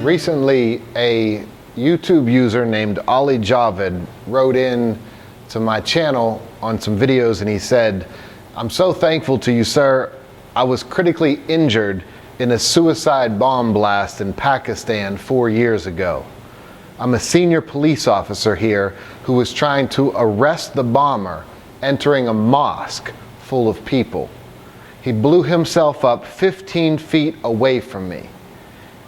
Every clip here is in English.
Recently, a YouTube user named Ali Javed wrote in to my channel on some videos and he said, "I'm so thankful to you, sir. I was critically injured in a suicide bomb blast in Pakistan 4 years ago. I'm a senior police officer here who was trying to arrest the bomber entering a mosque full of people. He blew himself up 15 feet away from me."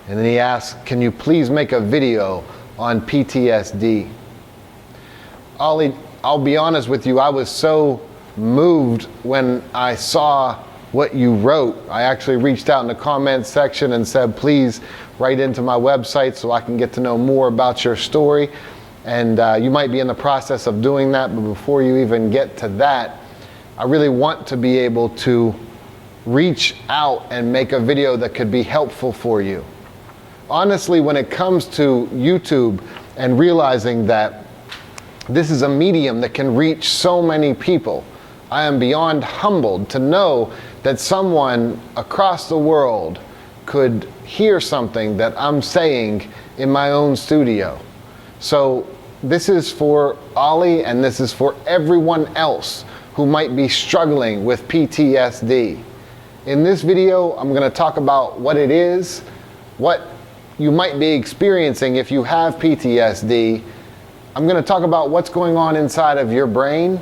And then he asked, "Can you please make a video on PTSD?" Ali, I'll be honest with you, I was so moved when I saw what you wrote. I actually reached out in the comments section and said, please write into my website so I can get to know more about your story. And you might be in the process of doing that, but before you even get to that, I really want to be able to reach out and make a video that could be helpful for you. Honestly, when it comes to YouTube and realizing that this is a medium that can reach so many people, I am beyond humbled to know that someone across the world could hear something that I'm saying in my own studio. So this is for Ali and this is for everyone else who might be struggling with PTSD. In this video, I'm going to talk about what it is, what you might be experiencing if you have PTSD. I'm going to talk about what's going on inside of your brain.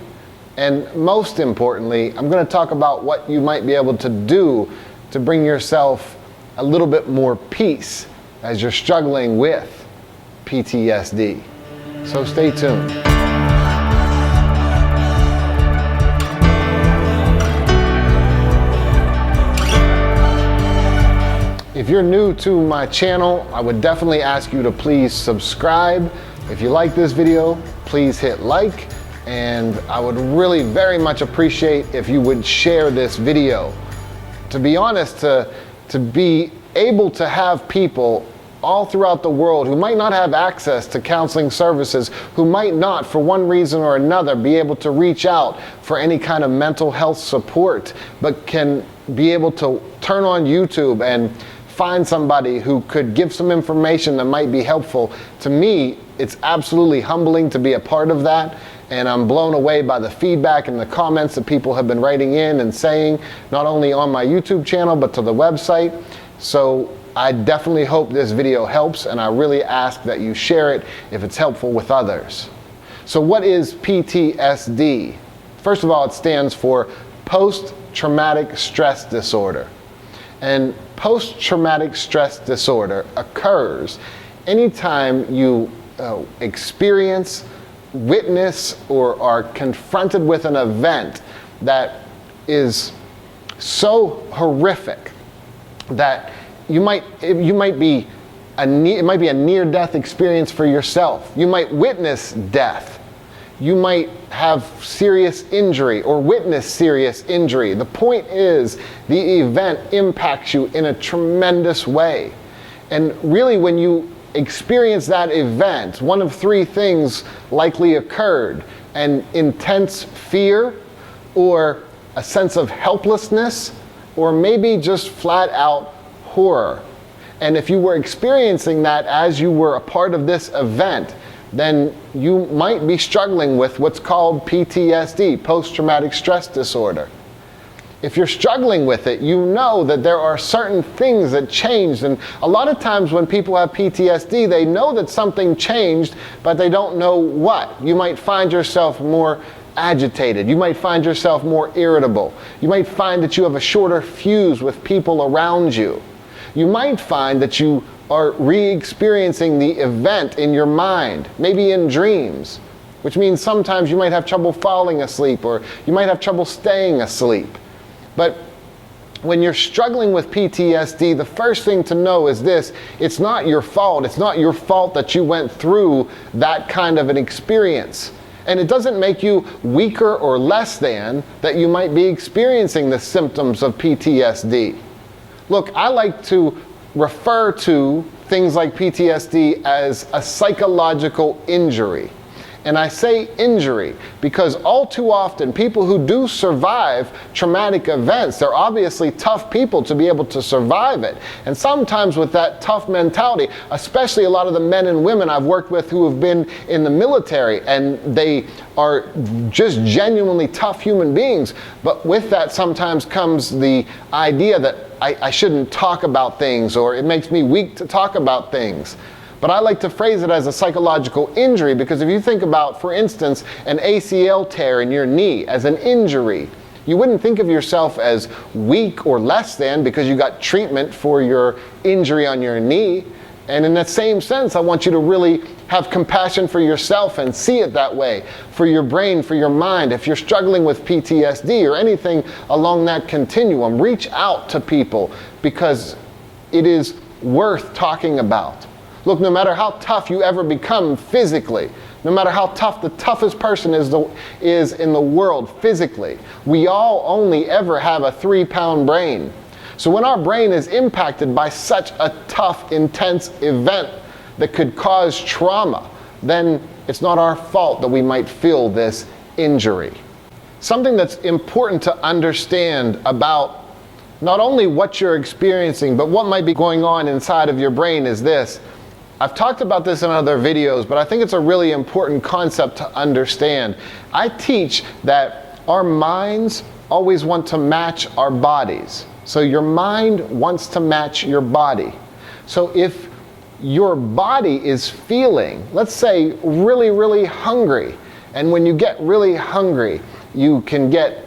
And most importantly, I'm going to talk about what you might be able to do to bring yourself a little bit more peace as you're struggling with PTSD. So stay tuned. If you're new to my channel, I would definitely ask you to please subscribe. If you like this video, please hit like, and I would really very much appreciate if you would share this video. To be honest, to be able to have people all throughout the world who might not have access to counseling services, who might not, for one reason or another, be able to reach out for any kind of mental health support, but can be able to turn on YouTube and find somebody who could give some information that might be helpful. To me, it's absolutely humbling to be a part of that, and I'm blown away by the feedback and the comments that people have been writing in and saying, not only on my YouTube channel, but to the website. So I definitely hope this video helps, and I really ask that you share it if it's helpful with others. So what is PTSD? First of all, it stands for post-traumatic stress disorder. And post-traumatic stress disorder occurs anytime you experience, witness, or are confronted with an event that is so horrific that it might be a near-death experience for yourself. You might witness death. You might have serious injury or witness serious injury. The point is, the event impacts you in a tremendous way. And really, when you experience that event, one of three things likely occurred: an intense fear, or a sense of helplessness, or maybe just flat out horror. And if you were experiencing that as you were a part of this event, then you might be struggling with what's called PTSD, post-traumatic stress disorder. If you're struggling with it, you know that there are certain things that changed. And a lot of times when people have PTSD, they know that something changed, but they don't know what. You might find yourself more agitated. You might find yourself more irritable. You might find that you have a shorter fuse with people around you. You might find that you are re-experiencing the event in your mind, maybe in dreams, which means sometimes you might have trouble falling asleep, or you might have trouble staying asleep. But when you're struggling with PTSD, the first thing to know is this: it's not your fault. It's not your fault that you went through that kind of an experience. And it doesn't make you weaker or less than that you might be experiencing the symptoms of PTSD. Look, I like to refer to things like PTSD as a psychological injury. And I say injury because all too often people who do survive traumatic events, they're obviously tough people to be able to survive it. And sometimes with that tough mentality, especially a lot of the men and women I've worked with who have been in the military, and they are just genuinely tough human beings. But with that sometimes comes the idea that I shouldn't talk about things, or it makes me weak to talk about things. But I like to phrase it as a psychological injury, because if you think about, for instance, an ACL tear in your knee as an injury, you wouldn't think of yourself as weak or less than because you got treatment for your injury on your knee. And in that same sense, I want you to really have compassion for yourself and see it that way, for your brain, for your mind. If you're struggling with PTSD or anything along that continuum, reach out to people because it is worth talking about. Look, no matter how tough you ever become physically, no matter how tough the toughest person is in the world physically, we all only ever have a 3-pound brain. So when our brain is impacted by such a tough, intense event that could cause trauma, then it's not our fault that we might feel this injury. Something that's important to understand about not only what you're experiencing, but what might be going on inside of your brain is this. I've talked about this in other videos, but I think it's a really important concept to understand. I teach that our minds always want to match our bodies. So your mind wants to match your body. So if your body is feeling, let's say, really, really hungry, and when you get really hungry, you can get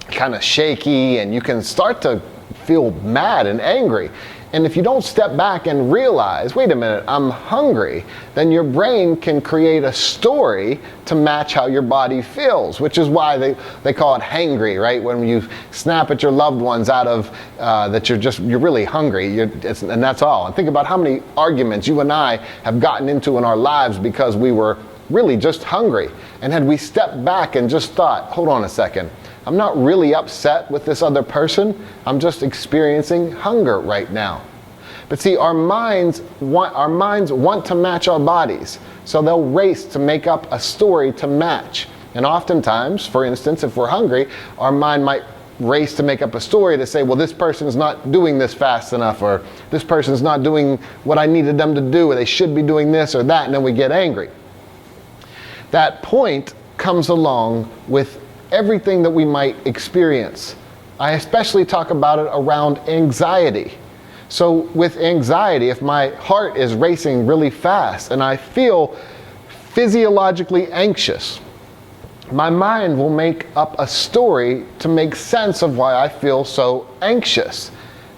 kind of shaky and you can start to feel mad and angry. And if you don't step back and realize, wait a minute, I'm hungry, then your brain can create a story to match how your body feels, which is why they call it hangry, right? When you snap at your loved ones out of that you're really hungry, and that's all. And think about how many arguments you and I have gotten into in our lives because we were really just hungry. And had we stepped back and just thought, hold on a second, I'm not really upset with this other person. I'm just experiencing hunger right now. But see, our minds want to match our bodies. So they'll race to make up a story to match. And oftentimes, for instance, if we're hungry, our mind might race to make up a story to say, well, this person's not doing this fast enough, or this person's not doing what I needed them to do, or they should be doing this or that, and then we get angry. That point comes along with everything that we might experience. I especially talk about it around anxiety. So with anxiety, if my heart is racing really fast and I feel physiologically anxious, my mind will make up a story to make sense of why I feel so anxious.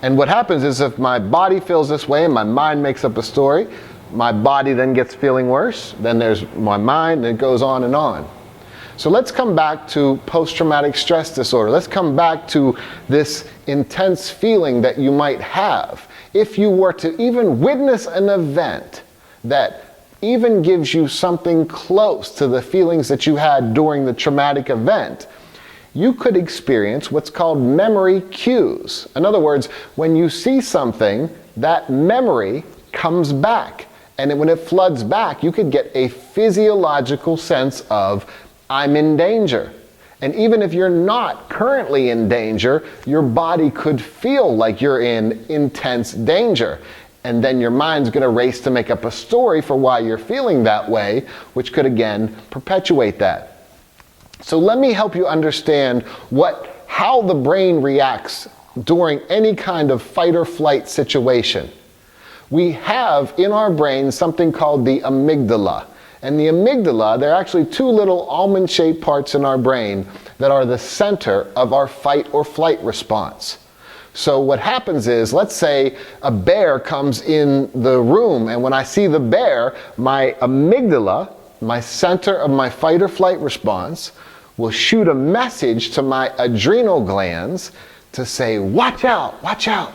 And what happens is if my body feels this way and my mind makes up a story, my body then gets feeling worse, then there's my mind, and it goes on and on. So let's come back to post-traumatic stress disorder. Let's come back to this intense feeling that you might have if you were to even witness an event that even gives you something close to the feelings that you had during the traumatic event. You could experience what's called memory cues. In other words, when you see something, that memory comes back. And when it floods back, you could get a physiological sense of I'm in danger. And even if you're not currently in danger, your body could feel like you're in intense danger. And then your mind's going to race to make up a story for why you're feeling that way, which could again perpetuate that. So let me help you understand how the brain reacts during any kind of fight or flight situation. We have in our brain something called the amygdala. And the amygdala, there are actually two little almond-shaped parts in our brain that are the center of our fight or flight response. So what happens is, let's say a bear comes in the room, and when I see the bear, my amygdala, my center of my fight or flight response, will shoot a message to my adrenal glands to say, watch out, watch out.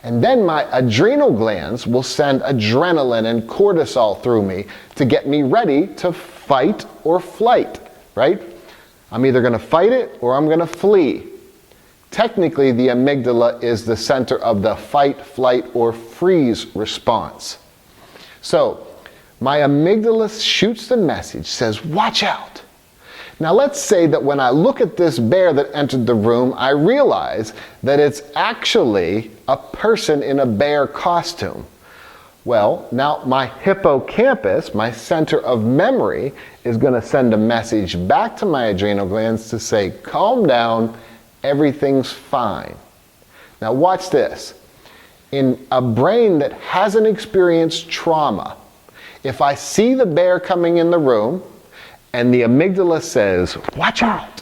And then my adrenal glands will send adrenaline and cortisol through me to get me ready to fight or flight, right? I'm either going to fight it or I'm going to flee. Technically, the amygdala is the center of the fight, flight, or freeze response. So My amygdala shoots the message, says, watch out. Now let's say that when I look at this bear that entered the room, I realize that it's actually a person in a bear costume. Well, now my hippocampus, my center of memory, is going to send a message back to my adrenal glands to say, calm down, everything's fine. Now watch this. In a brain that hasn't experienced trauma, if I see the bear coming in the room and the amygdala says, watch out,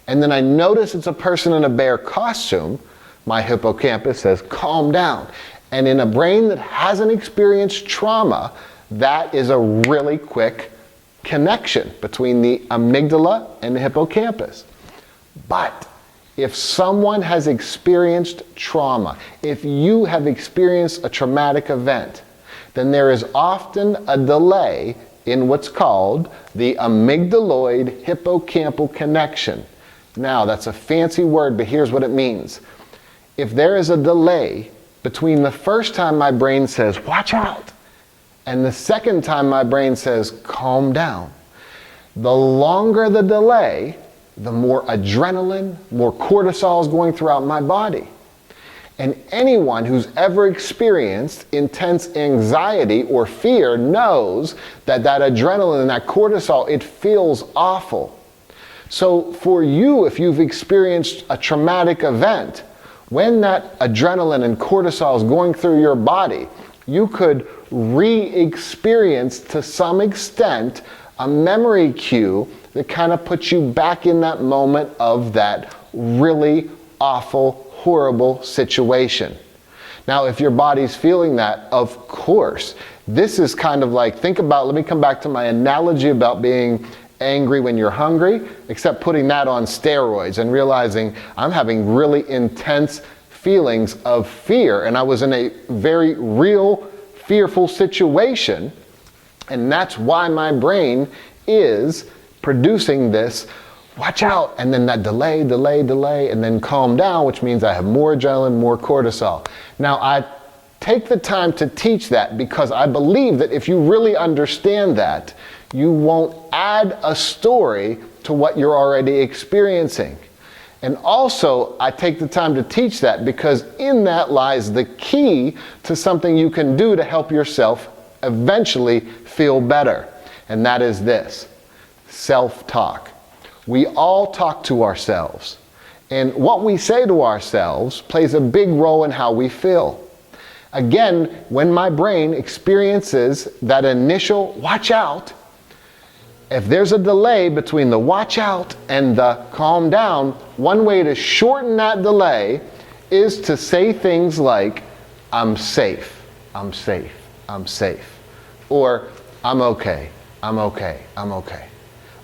and then I notice it's a person in a bear costume, my hippocampus says, calm down. And in a brain that hasn't experienced trauma, that is a really quick connection between the amygdala and the hippocampus. But if someone has experienced trauma, if you have experienced a traumatic event, then there is often a delay in what's called the amygdaloid hippocampal connection. Now, that's a fancy word, but here's what it means. If there is a delay between the first time my brain says, watch out, and the second time my brain says, calm down, the longer the delay, the more adrenaline, more cortisol is going throughout my body. And anyone who's ever experienced intense anxiety or fear knows that that adrenaline and that cortisol, it feels awful. So for you, if you've experienced a traumatic event, when that adrenaline and cortisol is going through your body, you could re-experience to some extent a memory cue that kind of puts you back in that moment of that really awful, horrible situation. Now, if your body's feeling that, of course, this is kind of like, think about, let me come back to my analogy about being angry when you're hungry, except putting that on steroids and realizing I'm having really intense feelings of fear, and I was in a very real, fearful situation, and that's why my brain is producing this, watch out, and then that delay, and then calm down, which means I have more adrenaline, more cortisol. Now, I take the time to teach that because I believe that if you really understand that, you won't add a story to what you're already experiencing. And also, I take the time to teach that because in that lies the key to something you can do to help yourself eventually feel better. And that is this: self-talk. We all talk to ourselves. And what we say to ourselves plays a big role in how we feel. Again, when my brain experiences that initial watch out, if there's a delay between the watch out and the calm down, one way to shorten that delay is to say things like, I'm safe, I'm safe, I'm safe. Or, I'm okay, I'm okay, I'm okay.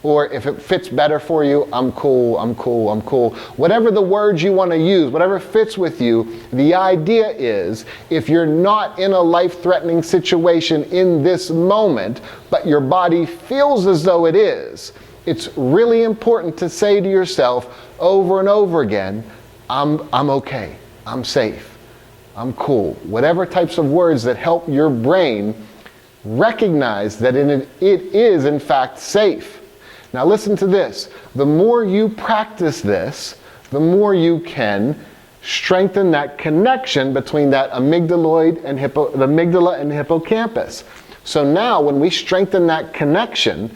Or if it fits better for you, I'm cool, I'm cool, I'm cool. Whatever the words you want to use, whatever fits with you, the idea is if you're not in a life-threatening situation in this moment, but your body feels as though it is, it's really important to say to yourself over and over again, I'm okay, I'm safe, I'm cool. Whatever types of words that help your brain recognize that it is in fact safe. Now listen to this. The more you practice this, the more you can strengthen that connection between that amygdaloid and the amygdala and hippocampus. So now when we strengthen that connection,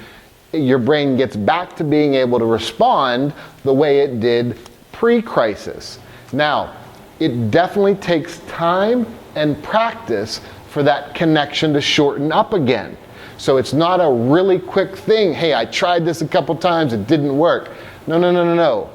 your brain gets back to being able to respond the way it did pre-crisis. Now, it definitely takes time and practice for that connection to shorten up again. So it's not a really quick thing. Hey, I tried this a couple times, it didn't work. No.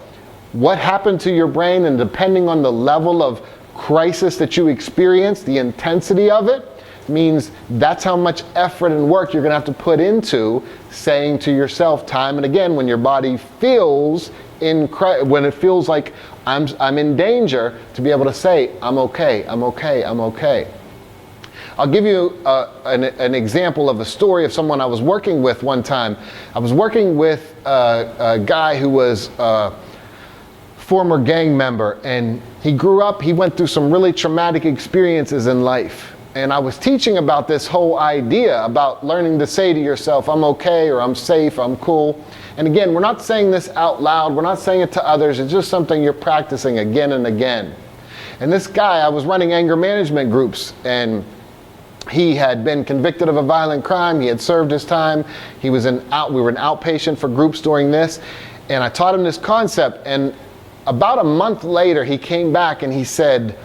What happened to your brain, and depending on the level of crisis that you experience, the intensity of it, means that's how much effort and work you're gonna have to put into saying to yourself time and again when your body feels when it feels like I'm in danger, to be able to say, I'm okay, I'm okay, I'm okay. I'll give you an example of a story of someone I was working with one time. I was working with a guy who was a former gang member, and he grew up, he went through some really traumatic experiences in life. And I was teaching about this whole idea about learning to say to yourself, I'm okay, or I'm safe, I'm cool. And again, we're not saying this out loud, we're not saying it to others, it's just something you're practicing again and again. And this guy, I was running anger management groups, and he had been convicted of a violent crime, he had served his time, we were an outpatient for groups during this, and I taught him this concept, and about a month later he came back and he said,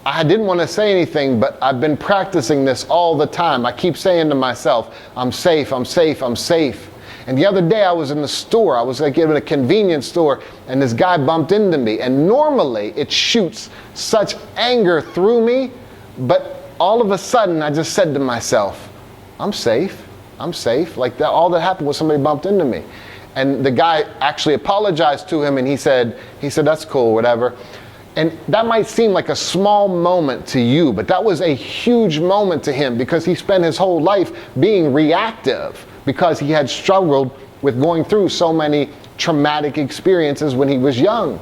I didn't want to say anything, but I've been practicing this all the time. I keep saying to myself, I'm safe, I'm safe, I'm safe. And the other day I was in the store, I was like in a convenience store, and this guy bumped into me. And normally it shoots such anger through me, but all of a sudden I just said to myself, I'm safe, I'm safe. Like that, all that happened was somebody bumped into me. And the guy actually apologized to him, and he said, that's cool, whatever. And that might seem like a small moment to you, but that was a huge moment to him because he spent his whole life being reactive because he had struggled with going through so many traumatic experiences when he was young.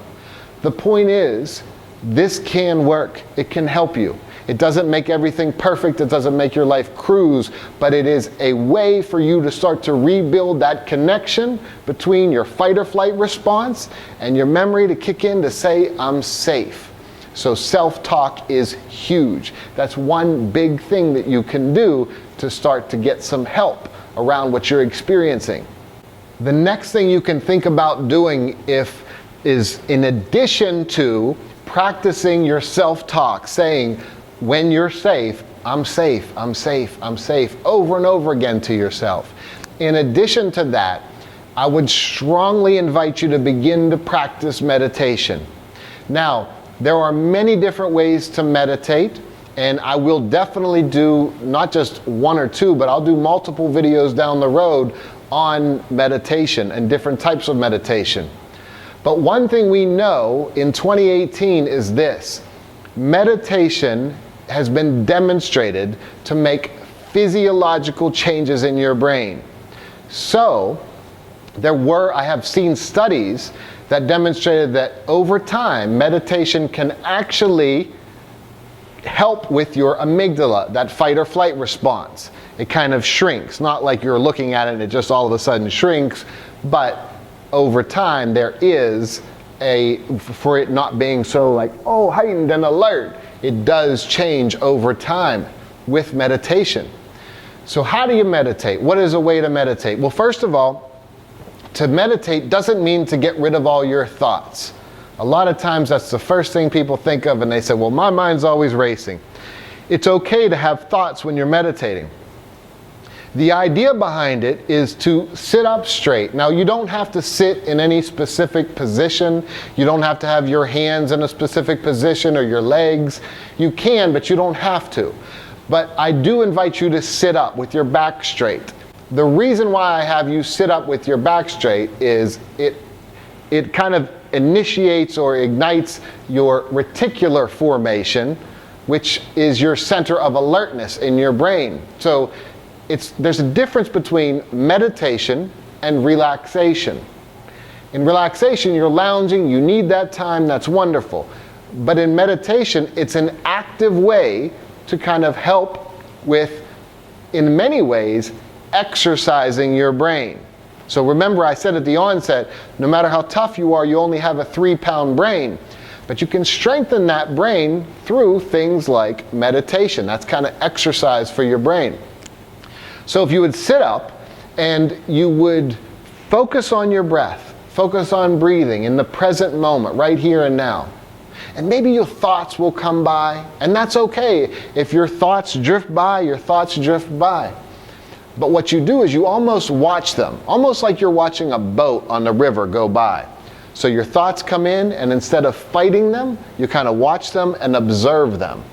The point is, this can work. It can help you. It doesn't make everything perfect. It doesn't make your life cruise, but it is a way for you to start to rebuild that connection between your fight or flight response and your memory to kick in to say, I'm safe. So self-talk is huge. That's one big thing that you can do to start to get some help around what you're experiencing. The next thing you can think about doing is in addition to practicing your self-talk, saying, when you're safe, I'm safe, I'm safe, I'm safe, over and over again to yourself. In addition to that, I would strongly invite you to begin to practice meditation. Now, there are many different ways to meditate, and I will definitely do not just one or two, but I'll do multiple videos down the road on meditation and different types of meditation. But one thing we know in 2018 is this: meditation has been demonstrated to make physiological changes in your brain. So I have seen studies that demonstrated that over time, meditation can actually help with your amygdala, that fight or flight response. It kind of shrinks, not like you're looking at it and it just all of a sudden shrinks, but over time there is for it not being so like, oh, heightened and alert. It does change over time with meditation. So how do you meditate? What is a way to meditate? Well, first of all, to meditate doesn't mean to get rid of all your thoughts. A lot of times that's the first thing people think of, and they say, well, my mind's always racing. It's okay to have thoughts when you're meditating. The idea behind it is to sit up straight. Now, you don't have to sit in any specific position. You don't have to have your hands in a specific position or your legs. You can, but you don't have to. But I do invite you to sit up with your back straight. The reason why I have you sit up with your back straight is it kind of initiates or ignites your reticular formation, which is your center of alertness in your brain. So there's a difference between meditation and relaxation. In relaxation, you're lounging, you need that time, that's wonderful. But in meditation, it's an active way to kind of help with, in many ways, exercising your brain. So remember, I said at the onset, no matter how tough you are, you only have a 3-pound brain. But you can strengthen that brain through things like meditation. That's kind of exercise for your brain. So if you would sit up and you would focus on your breath, focus on breathing in the present moment, right here and now. And maybe your thoughts will come by, and that's okay. If your thoughts drift by, your thoughts drift by. But what you do is you almost watch them, almost like you're watching a boat on the river go by. So your thoughts come in, and instead of fighting them, you kind of watch them and observe them.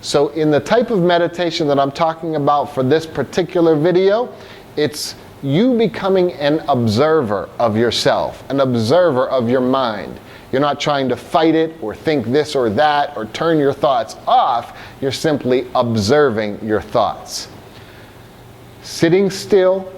So in the type of meditation that I'm talking about for this particular video, it's you becoming an observer of yourself, an observer of your mind. You're not trying to fight it or think this or that or turn your thoughts off. You're simply observing your thoughts. Sitting still,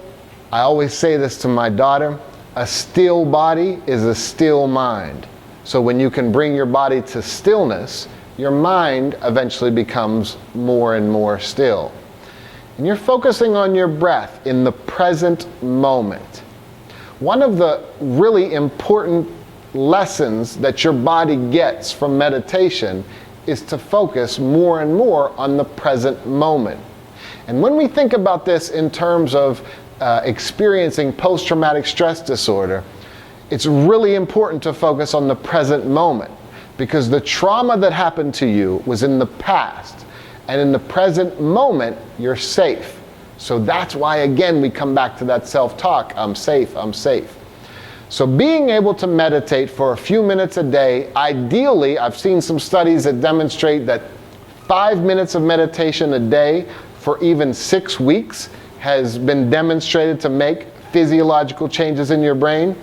I always say this to my daughter, a still body is a still mind. So when you can bring your body to stillness, your mind eventually becomes more and more still. And you're focusing on your breath in the present moment. One of the really important lessons that your body gets from meditation is to focus more and more on the present moment. And when we think about this in terms of experiencing post-traumatic stress disorder, it's really important to focus on the present moment, because the trauma that happened to you was in the past, and in the present moment, you're safe. So that's why, again, we come back to that self-talk, I'm safe, I'm safe. So being able to meditate for a few minutes a day, ideally, I've seen some studies that demonstrate that 5 minutes of meditation a day for even 6 weeks has been demonstrated to make physiological changes in your brain.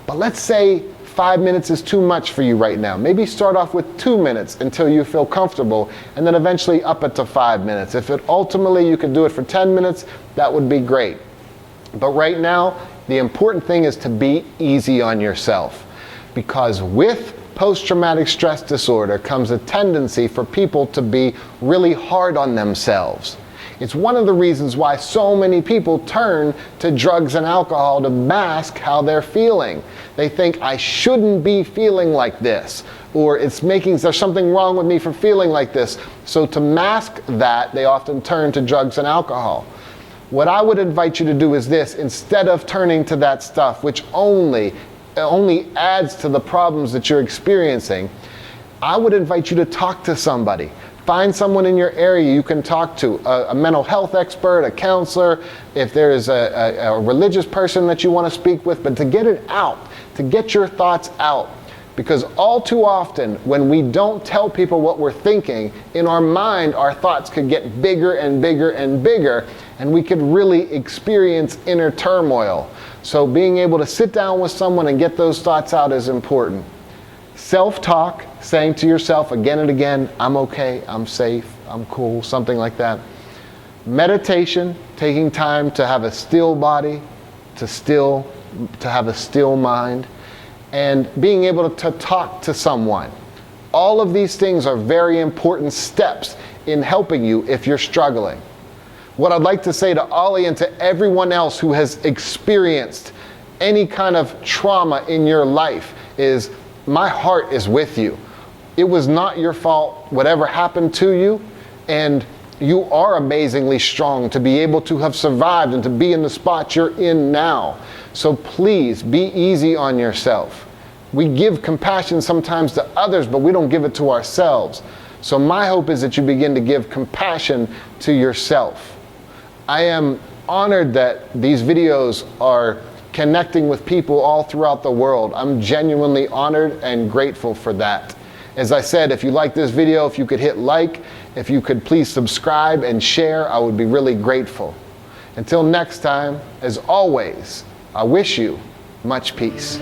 But let's say 5 minutes is too much for you right now. Maybe start off with 2 minutes until you feel comfortable, and then eventually up it to 5 minutes. If it ultimately you could do it for 10 minutes, that would be great. But right now, the important thing is to be easy on yourself, because with post-traumatic stress disorder comes a tendency for people to be really hard on themselves. It's one of the reasons why so many people turn to drugs and alcohol to mask how they're feeling. They think, I shouldn't be feeling like this, or there's something wrong with me for feeling like this. So to mask that, they often turn to drugs and alcohol. What I would invite you to do is this: instead of turning to that stuff, which only adds to the problems that you're experiencing, I would invite you to talk to somebody. Find someone in your area you can talk to, a mental health expert, a counselor, if there is a religious person that you want to speak with, but to get it out, to get your thoughts out. Because all too often, when we don't tell people what we're thinking, in our mind, our thoughts could get bigger and bigger and bigger, and we could really experience inner turmoil. So being able to sit down with someone and get those thoughts out is important. Self-talk, saying to yourself again and again, I'm okay, I'm safe, I'm cool, something like that. Meditation, taking time to have a still body, to have a still mind, and being able to talk to someone. All of these things are very important steps in helping you if you're struggling. What I'd like to say to Ollie and to everyone else who has experienced any kind of trauma in your life is, my heart is with you. It was not your fault, whatever happened to you, and you are amazingly strong to be able to have survived and to be in the spot you're in now. So please be easy on yourself. We give compassion sometimes to others, but we don't give it to ourselves. So my hope is that you begin to give compassion to yourself. I am honored that these videos are connecting with people all throughout the world. I'm genuinely honored and grateful for that. As I said, if you like this video, if you could hit like, if you could please subscribe and share, I would be really grateful. Until next time, as always, I wish you much peace.